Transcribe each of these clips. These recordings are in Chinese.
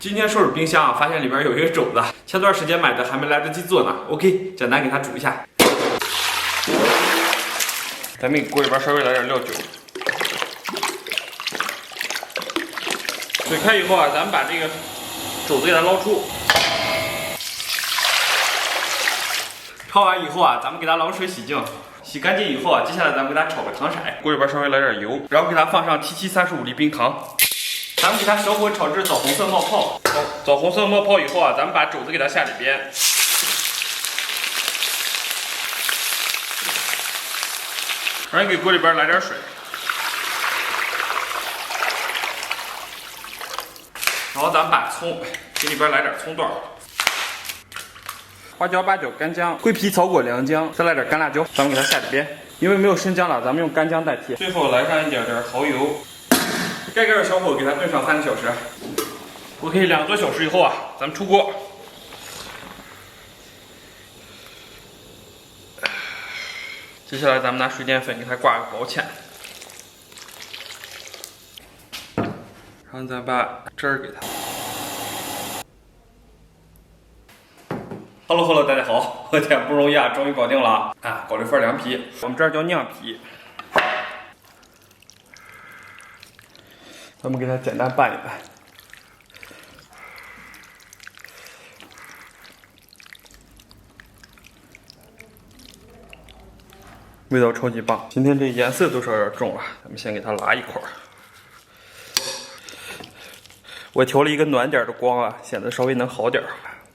今天收拾冰箱啊，发现里边有一个肘子，前段时间买的还没来得及做呢。OK， 简单给它煮一下。咱们锅里边稍微来点料酒。水开以后啊，咱们把这个肘子给它捞出。焯完以后啊，咱们给它冷水洗净。洗干净以后啊，接下来咱们给它炒个糖色，锅里边稍微来点油，然后给它放上7735粒冰糖，咱们给它小火炒至枣红色冒泡。枣红色冒泡以后啊，咱们把肘子给它下里边，然后给锅里边来点水，然后咱们把葱给里边来点葱段。花椒、八角、干姜、桂皮、草果、良姜，再来点干辣椒，咱们给它下里边。因为没有生姜了，咱们用干姜代替。最后来上一点蚝油，盖盖小火给它炖上3个小时。OK， 2个多小时以后啊，咱们出锅。接下来咱们拿水淀粉给它挂个薄芡，然后咱把汁儿给它。Hello， 大家好，我天不容易啊，终于搞定了啊！搞了一份凉皮，我们这儿叫酿皮。咱们给它简单拌一拌，味道超级棒。今天这颜色多少有点重了，咱们先给它拉一块儿。我调了一个暖点的光啊，显得稍微能好点儿。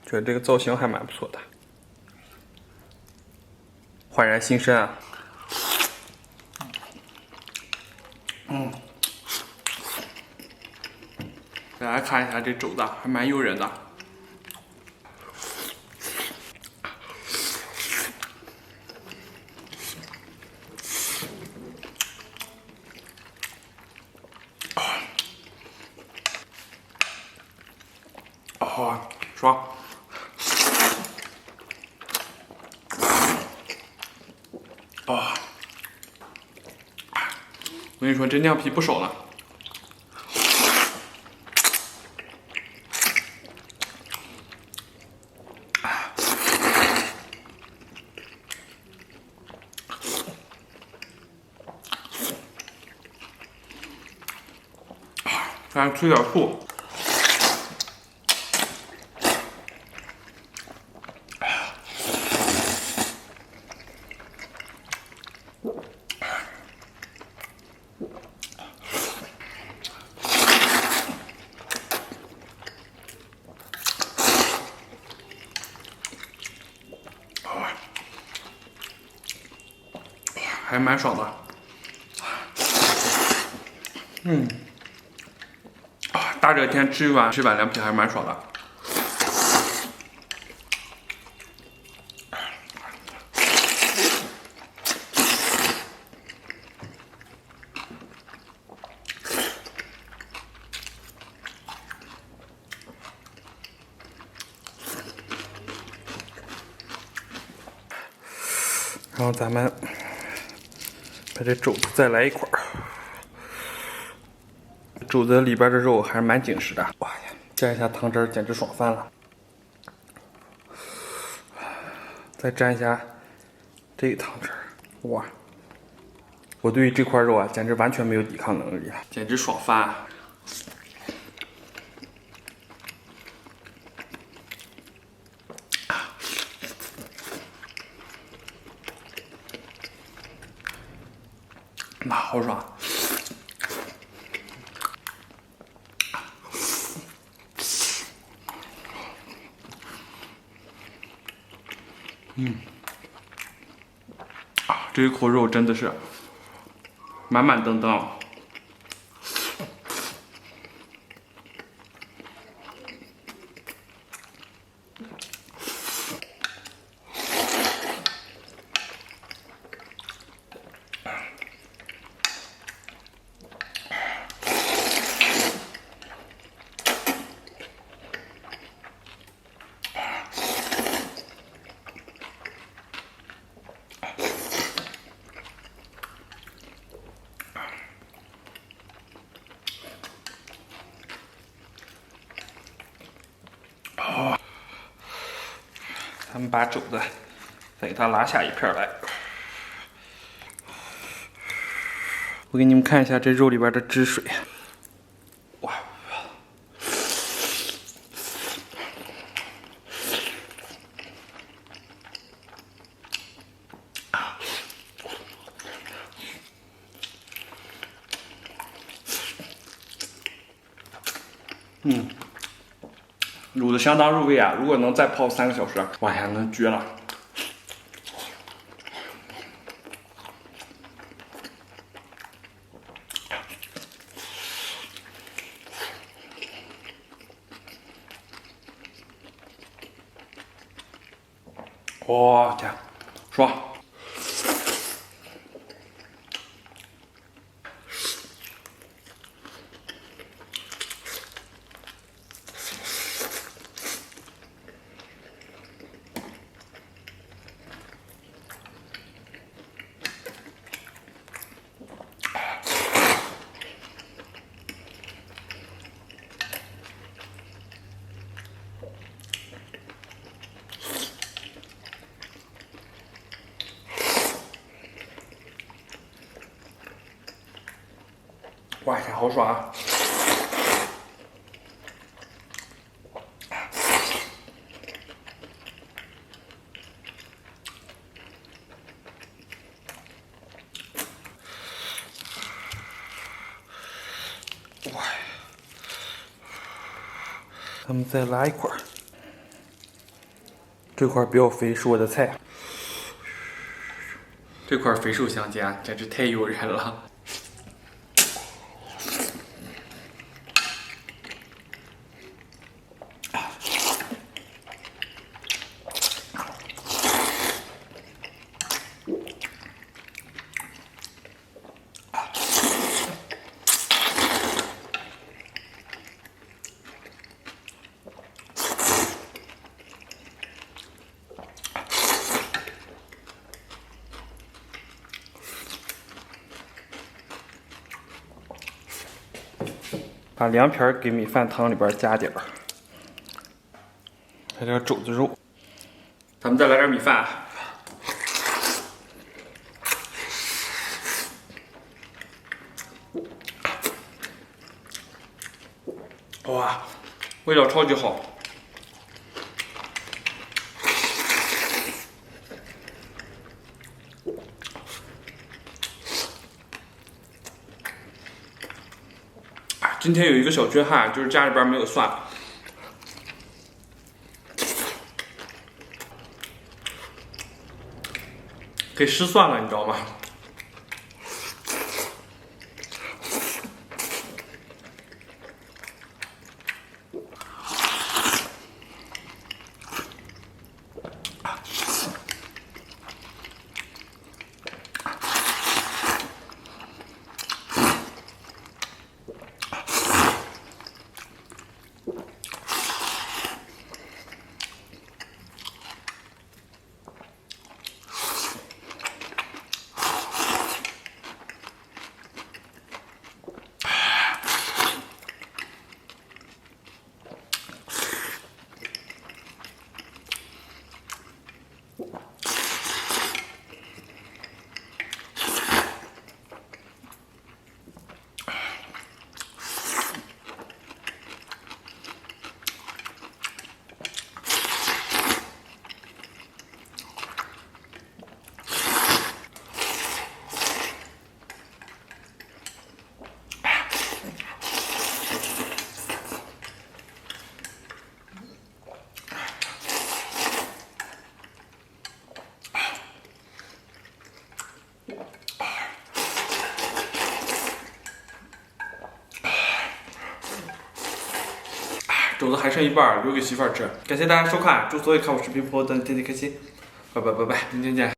觉得这个造型还蛮不错的，焕然新生啊！大家看一下这肘子，还蛮诱人的。爽！我跟你说，这酿皮不少呢。咱吃点醋。还蛮爽的，大热天吃一碗凉皮还是蛮爽的。然后咱们把这肘子再来一块儿，肘子里边的肉还是蛮紧实的。哇呀，蘸一下汤汁儿，简直爽翻了。再蘸一下这个汤汁儿，哇！我对于这块肉啊，简直完全没有抵抗能力啊，简直爽翻啊！好爽！这一口肉真的是满满登登。咱们把肘子再给它拉下一片来。我给你们看一下这肉里边的汁水。哇！卤的相当入味啊！如果能再泡3个小时，哇呀，那绝了！哇天，爽！哇天，好爽啊！哇！咱们再拉一块儿，这块比较肥，是我的菜。这块肥瘦相间，简直太诱人了。把凉皮给米饭汤里边加点儿，来点肘子肉，咱们再来点米饭。哇，味道超级好。今天有一个小缺憾，就是家里边没有蒜，给失蒜了，你知道吗？肘子还剩一半，留给媳妇儿吃。感谢大家收看，祝所有看我视频朋友都天天开心，拜拜，明天见。